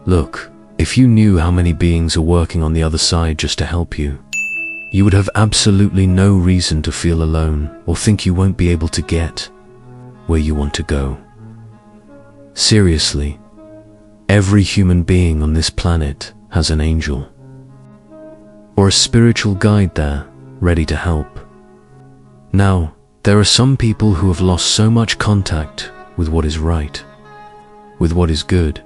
Look, if you knew how many beings are working on the other side just to help you, you would have absolutely no reason to feel alone or think you won't be able to get where you want to go. Seriously, every human being on this planet has an angel or a spiritual guide there, ready to help. Now, there are some people who have lost so much contact with what is right, with what is good,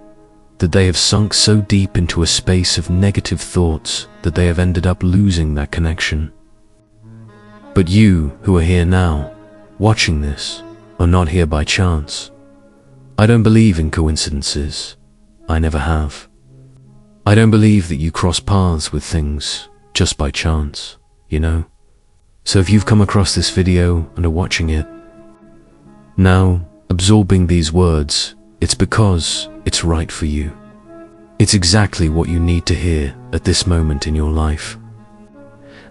that they have sunk so deep into a space of negative thoughts that they have ended up losing that connection. But you, who are here now, watching this, are not here by chance. I don't believe in coincidences. I never have. I don't believe that you cross paths with things just by chance, you know? So if you've come across this video and are watching it, now, absorbing these words, it's because it's right for you. It's exactly what you need to hear at this moment in your life.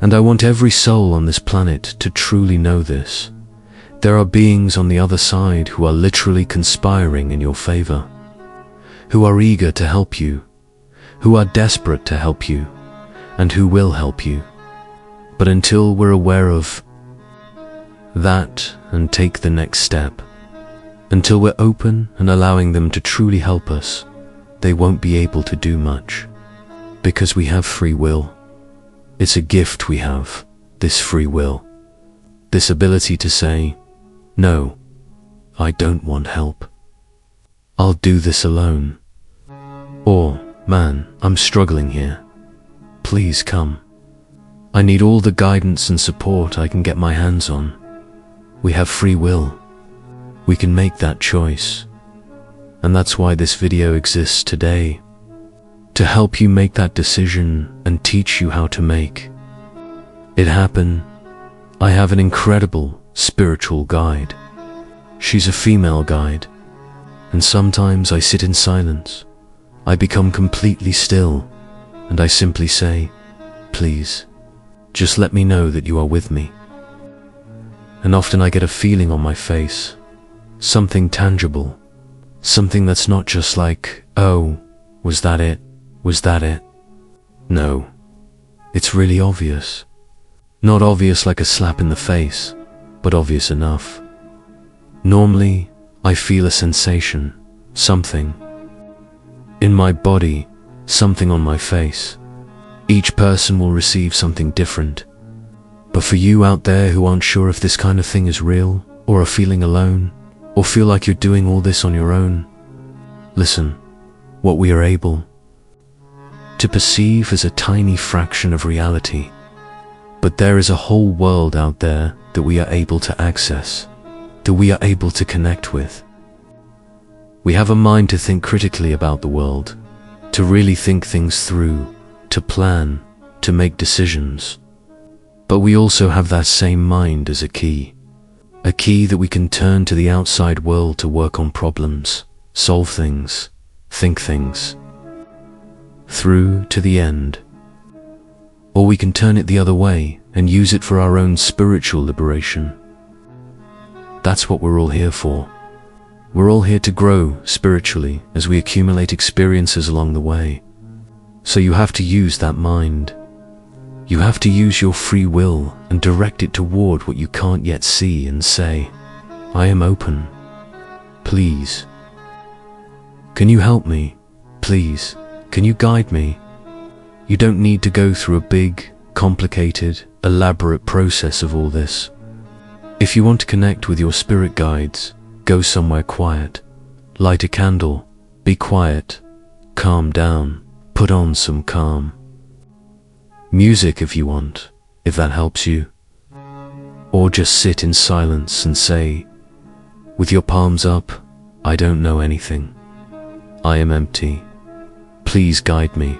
And I want every soul on this planet to truly know this. There are beings on the other side who are literally conspiring in your favor, who are eager to help you, who are desperate to help you, and who will help you. But until we're aware of that and take the next step, until we're open and allowing them to truly help us, they won't be able to do much. Because we have free will. It's a gift we have, this free will. This ability to say, no, I don't want help. I'll do this alone. Or, man, I'm struggling here. Please come. I need all the guidance and support I can get my hands on. We have free will. We can make that choice. And that's why this video exists today. To help you make that decision and teach you how to make it happen. I have an incredible spiritual guide. She's a female guide. And sometimes I sit in silence. I become completely still. And I simply say, please, just let me know that you are with me. And often I get a feeling on my face, something tangible, something that's not just like, oh, was that it? Was that it? No, it's really obvious. Not obvious like a slap in the face, but obvious enough. Normally, I feel a sensation, something in my body, something on my face. Each person will receive something different. But for you out there who aren't sure if this kind of thing is real, or are feeling alone, or feel like you're doing all this on your own, listen, what we are able to perceive is a tiny fraction of reality. But there is a whole world out there that we are able to access, that we are able to connect with. We have a mind to think critically about the world, to really think things through, to plan, to make decisions. But we also have that same mind as a key that we can turn to the outside world to work on problems, solve things, think things through to the end. Or we can turn it the other way and use it for our own spiritual liberation. That's what we're all here for. We're all here to grow spiritually as we accumulate experiences along the way. So you have to use that mind. You have to use your free will and direct it toward what you can't yet see and say, I am open. Please. Can you help me? Please. Can you guide me? You don't need to go through a big, complicated, elaborate process of all this. If you want to connect with your spirit guides, go somewhere quiet, light a candle, be quiet, calm down. Put on some calm music if you want, if that helps you. Or just sit in silence and say, with your palms up, I don't know anything. I am empty. Please guide me.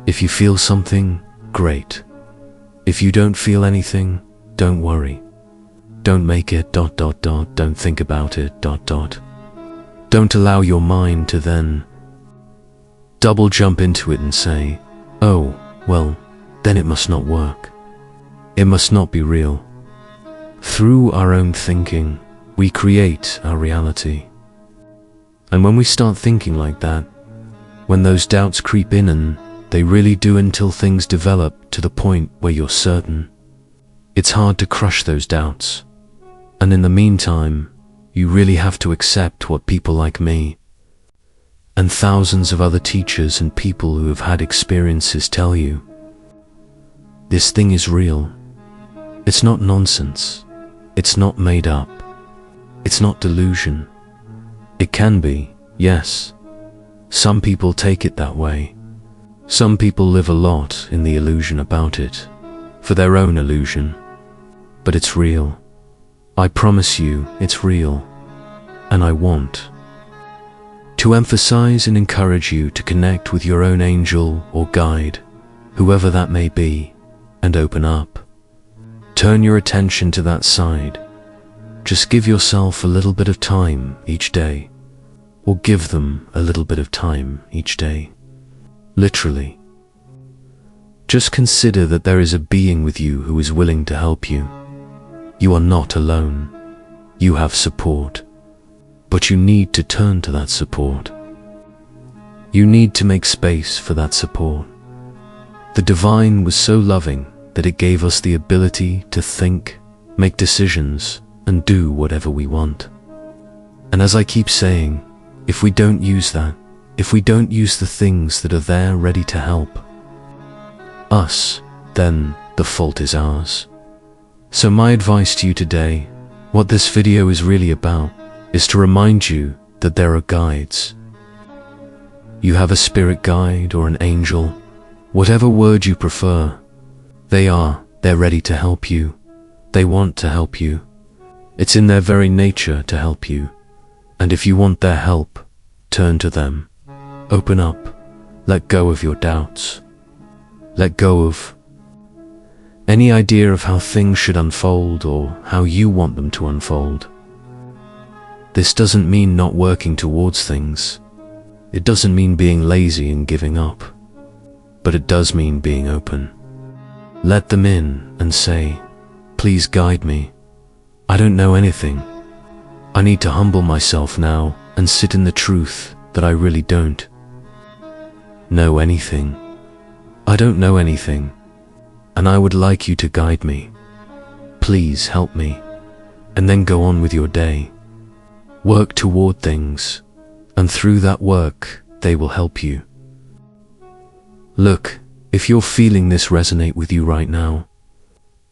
If you feel something, great. If you don't feel anything, don't worry. Don't make it ... Don't think about it ... Don't allow your mind to then double jump into it and say, oh, well, then it must not work. It must not be real. Through our own thinking, we create our reality. And when we start thinking like that, when those doubts creep in, and they really do, until things develop to the point where you're certain. It's hard to crush those doubts. And in the meantime, you really have to accept what people like me and thousands of other teachers and people who have had experiences tell you. This thing is real. It's not nonsense. It's not made up. It's not delusion. It can be, yes. Some people take it that way. Some people live a lot in the illusion about it, for their own illusion. But it's real. I promise you, it's real. And I want to emphasize and encourage you to connect with your own angel or guide, whoever that may be, and open up. Turn your attention to that side. Just give yourself a little bit of time each day, or give them a little bit of time each day. Literally. Just consider that there is a being with you who is willing to help you. You are not alone. You have support. But you need to turn to that support. You need to make space for that support. The divine was so loving that it gave us the ability to think, make decisions, and do whatever we want. And as I keep saying, if we don't use that, if we don't use the things that are there ready to help us, then the fault is ours. So my advice to you today, what this video is really about, is to remind you that there are guides. You have a spirit guide or an angel, whatever word you prefer. They're ready to help you. They want to help you. It's in their very nature to help you. And if you want their help, turn to them. Open up. Let go of your doubts. Let go of any idea of how things should unfold or how you want them to unfold. This doesn't mean not working towards things. It doesn't mean being lazy and giving up. But it does mean being open. Let them in and say, please guide me. I don't know anything. I need to humble myself now and sit in the truth that I really don't know anything. I don't know anything, and I would like you to guide me. Please help me, and then go on with your day. Work toward things, and through that work, they will help you. Look, if you're feeling this resonate with you right now,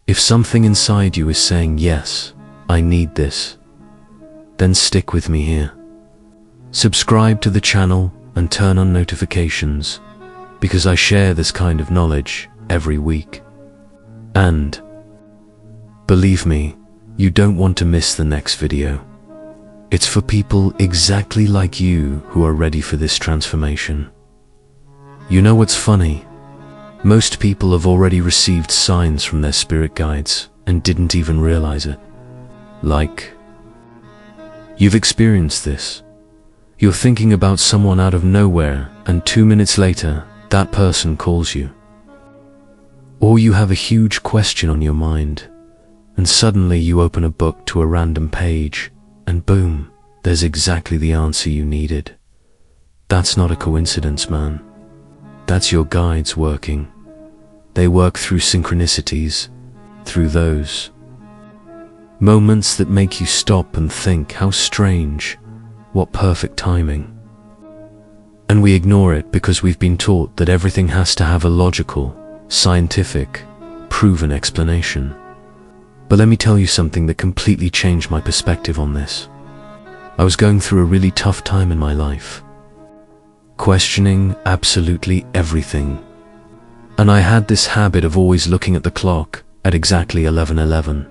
if something inside you is saying, yes, I need this, then stick with me here. Subscribe to the channel and turn on notifications, because I share this kind of knowledge every week. And believe me, you don't want to miss the next video. It's for people exactly like you who are ready for this transformation. You know what's funny? Most people have already received signs from their spirit guides and didn't even realize it. Like, you've experienced this. You're thinking about someone out of nowhere, and 2 minutes later, that person calls you. Or you have a huge question on your mind, and suddenly you open a book to a random page, and boom, there's exactly the answer you needed. That's not a coincidence, man. That's your guides working. They work through synchronicities, through those moments that make you stop and think, how strange, what perfect timing. And we ignore it because we've been taught that everything has to have a logical, scientific, proven explanation. But let me tell you something that completely changed my perspective on this. I was going through a really tough time in my life, questioning absolutely everything. And I had this habit of always looking at the clock at exactly 11:11.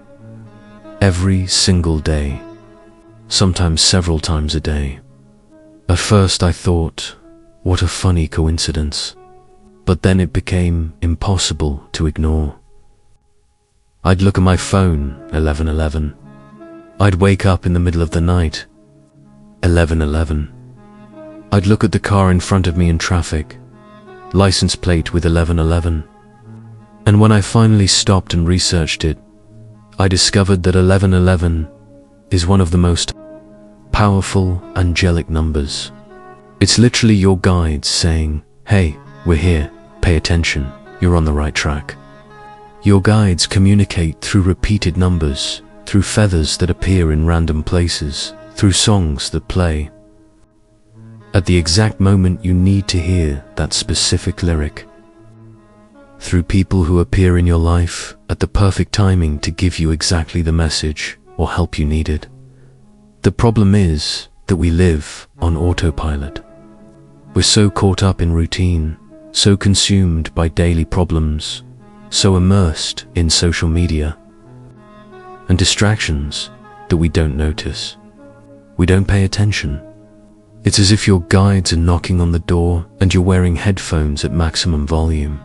Every single day, sometimes several times a day. At first I thought, what a funny coincidence. But then it became impossible to ignore. I'd look at my phone, 11:11. I'd wake up in the middle of the night, 11:11. I'd look at the car in front of me in traffic, license plate with 11:11. And when I finally stopped and researched it, I discovered that 11:11 is one of the most powerful angelic numbers. It's literally your guides saying, "Hey, we're here, pay attention, you're on the right track." Your guides communicate through repeated numbers, through feathers that appear in random places, through songs that play at the exact moment you need to hear that specific lyric, through people who appear in your life at the perfect timing to give you exactly the message or help you needed. The problem is that we live on autopilot. We're so caught up in routine, so consumed by daily problems, so immersed in social media and distractions that we don't notice. We don't pay attention. It's as if your guides are knocking on the door and you're wearing headphones at maximum volume.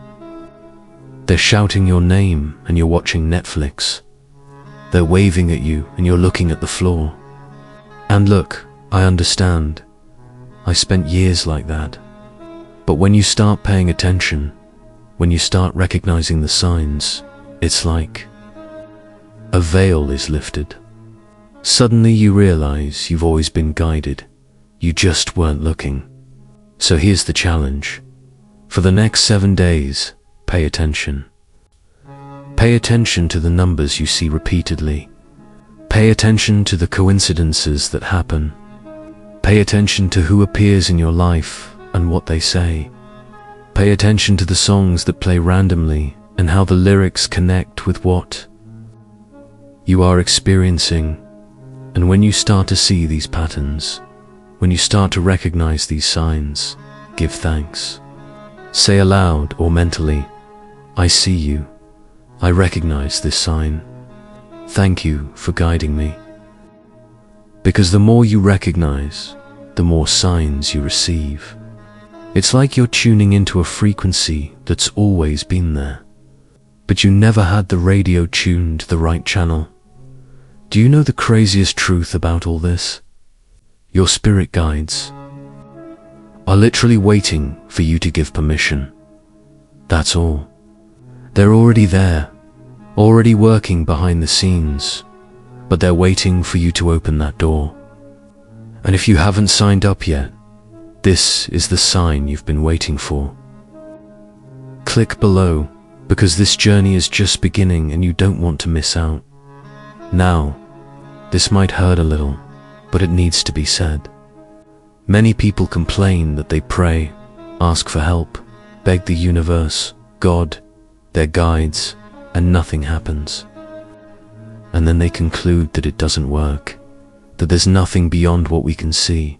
They're shouting your name and you're watching Netflix. They're waving at you and you're looking at the floor. And look, I understand. I spent years like that. But when you start paying attention, when you start recognizing the signs, it's like a veil is lifted. Suddenly you realize you've always been guided. You just weren't looking. So here's the challenge. For the next 7 days, pay attention. Pay attention to the numbers you see repeatedly. Pay attention to the coincidences that happen. Pay attention to who appears in your life and what they say. Pay attention to the songs that play randomly and how the lyrics connect with what you are experiencing. And when you start to see these patterns, when you start to recognize these signs, give thanks. Say aloud or mentally, "I see you. I recognize this sign. Thank you for guiding me." Because the more you recognize, the more signs you receive. It's like you're tuning into a frequency that's always been there, but you never had the radio tuned the right channel. Do you know the craziest truth about all this? Your spirit guides are literally waiting for you to give permission. That's all. They're already there, already working behind the scenes, but they're waiting for you to open that door. And if you haven't signed up yet, this is the sign you've been waiting for. Click below, because this journey is just beginning and you don't want to miss out. Now, this might hurt a little, but it needs to be said. Many people complain that they pray, ask for help, beg the universe, God, their guides, and nothing happens. And then they conclude that it doesn't work, that there's nothing beyond what we can see,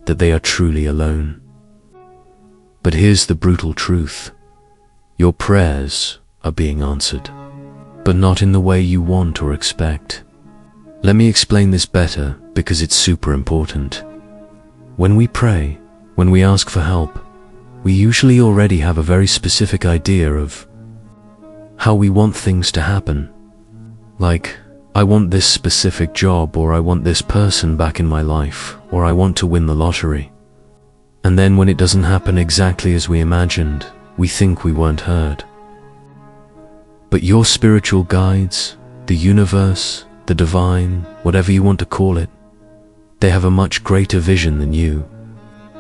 that they are truly alone. But here's the brutal truth. Your prayers are being answered, but not in the way you want or expect. Let me explain this better because it's super important. When we pray, when we ask for help, we usually already have a very specific idea of how we want things to happen. Like, I want this specific job, or I want this person back in my life, or I want to win the lottery. And then when it doesn't happen exactly as we imagined, we think we weren't heard. But your spiritual guides, the universe, the divine, whatever you want to call it, they have a much greater vision than you.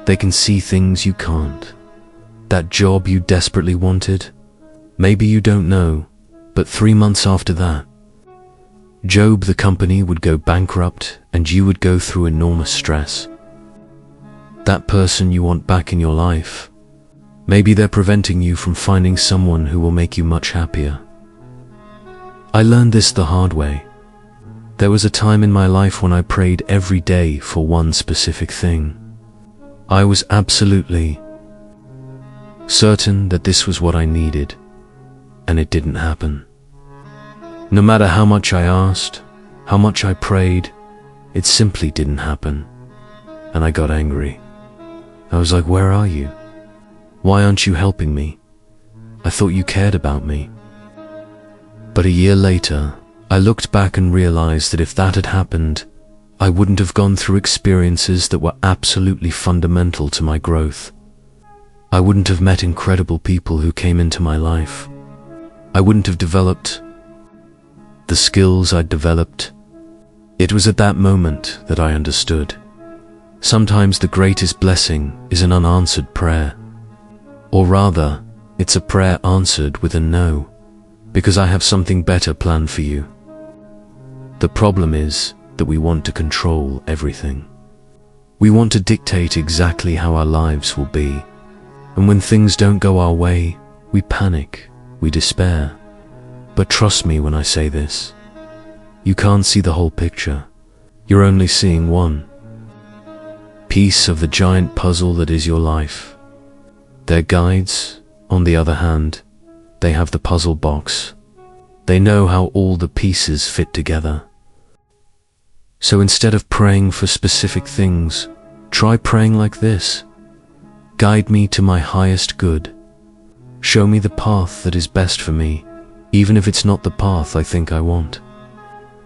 They can see things you can't. That job you desperately wanted, maybe you don't know, but 3 months after that, Job, the company, would go bankrupt and you would go through enormous stress. That person you want back in your life, maybe they're preventing you from finding someone who will make you much happier. I learned this the hard way. There was a time in my life when I prayed every day for one specific thing. I was absolutely certain that this was what I needed, and it didn't happen. No matter how much I asked, how much I prayed, it simply didn't happen. And I got angry. I was like, where are you? Why aren't you helping me? I thought you cared about me. But a year later, I looked back and realized that if that had happened, I wouldn't have gone through experiences that were absolutely fundamental to my growth. I wouldn't have met incredible people who came into my life. I wouldn't have developed the skills I'd developed. It was at that moment that I understood. Sometimes the greatest blessing is an unanswered prayer. Or rather, it's a prayer answered with a no, because I have something better planned for you. The problem is that we want to control everything. We want to dictate exactly how our lives will be. And when things don't go our way, we panic, we despair. But trust me when I say this. You can't see the whole picture. You're only seeing one piece of the giant puzzle that is your life. Their guides, on the other hand, they have the puzzle box. They know how all the pieces fit together. So instead of praying for specific things, try praying like this. Guide me to my highest good. Show me the path that is best for me, even if it's not the path I think I want.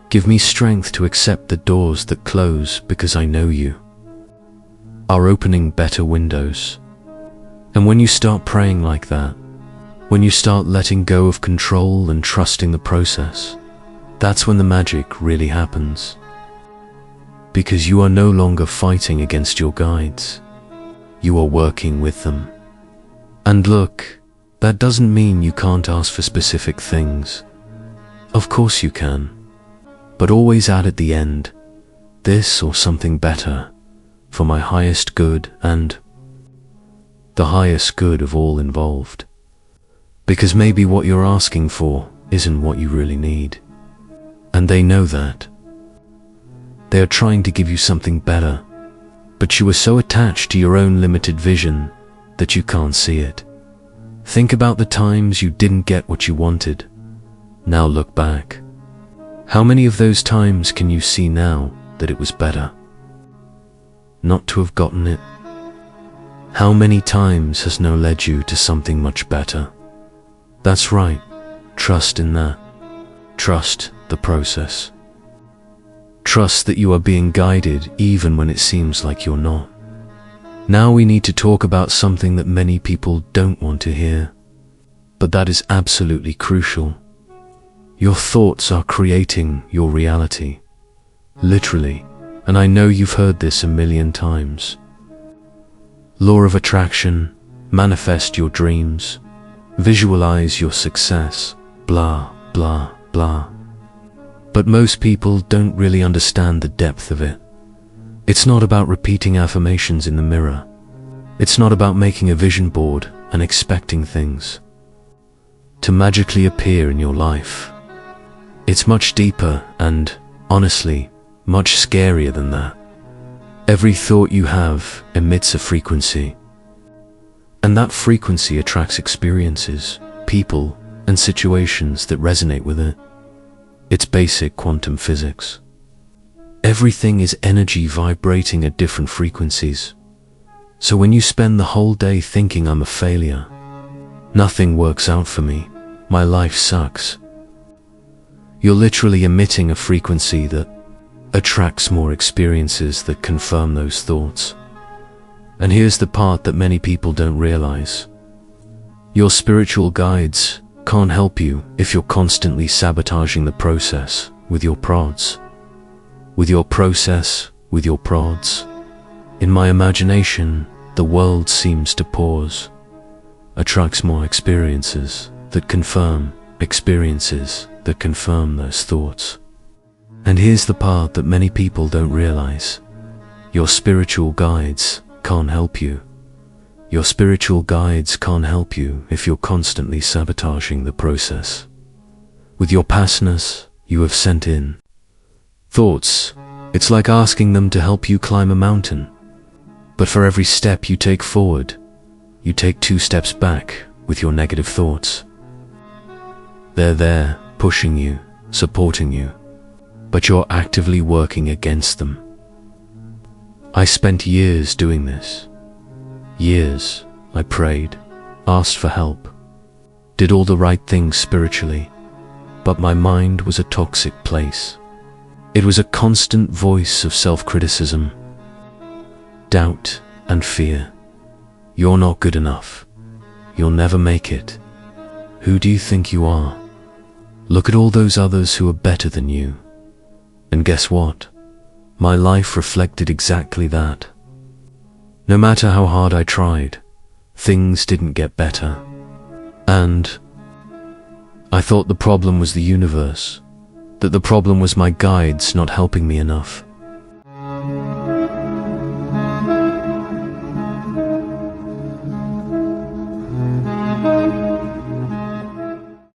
Give me strength to accept the doors that close because I know you are opening better windows. And when you start praying like that, when you start letting go of control and trusting the process, that's when the magic really happens. Because you are no longer fighting against your guides. You are working with them. And look, that doesn't mean you can't ask for specific things. Of course you can. But always add at the end, this or something better, for my highest good and the highest good of all involved. Because maybe what you're asking for isn't what you really need. And they know that. They are trying to give you something better, but you are so attached to your own limited vision that you can't see it. Think about the times you didn't get what you wanted. Now look back. How many of those times can you see now that it was better not to have gotten it? How many times has no led you to something much better? That's right. Trust in that. Trust the process. Trust that you are being guided even when it seems like you're not. Now we need to talk about something that many people don't want to hear, but that is absolutely crucial. Your thoughts are creating your reality. Literally, and I know you've heard this a million times. Law of attraction, manifest your dreams, visualize your success, blah, blah, blah. But most people don't really understand the depth of it. It's not about repeating affirmations in the mirror. It's not about making a vision board and expecting things to magically appear in your life. It's much deeper and, honestly, much scarier than that. Every thought you have emits a frequency. And that frequency attracts experiences, people, and situations that resonate with it. It's basic quantum physics. Everything is energy vibrating at different frequencies. So when you spend the whole day thinking I'm a failure, nothing works out for me, my life sucks, you're literally emitting a frequency that attracts more experiences that confirm those thoughts. And here's the part that many people don't realize. Your spiritual guides can't help you if you're constantly sabotaging the process with your prods. With your process, with your prods. In my imagination, the world seems to pause, attracts more experiences that confirm experiences that confirm those thoughts. And here's the part that many people don't realize. Your spiritual guides can't help you. Your spiritual guides can't help you if you're constantly sabotaging the process. With your pastness, you have sent in thoughts. It's like asking them to help you climb a mountain. But for every step you take forward, you take 2 steps back with your negative thoughts. They're there, pushing you, supporting you, but you're actively working against them. I spent years doing this. Years. I prayed, asked for help, did all the right things spiritually, but my mind was a toxic place. It was a constant voice of self-criticism, doubt and fear. You're not good enough. You'll never make it. Who do you think you are? Look at all those others who are better than you. And guess what? My life reflected exactly that. No matter how hard I tried, things didn't get better. And I thought the problem was the universe, that the problem was my guides not helping me enough.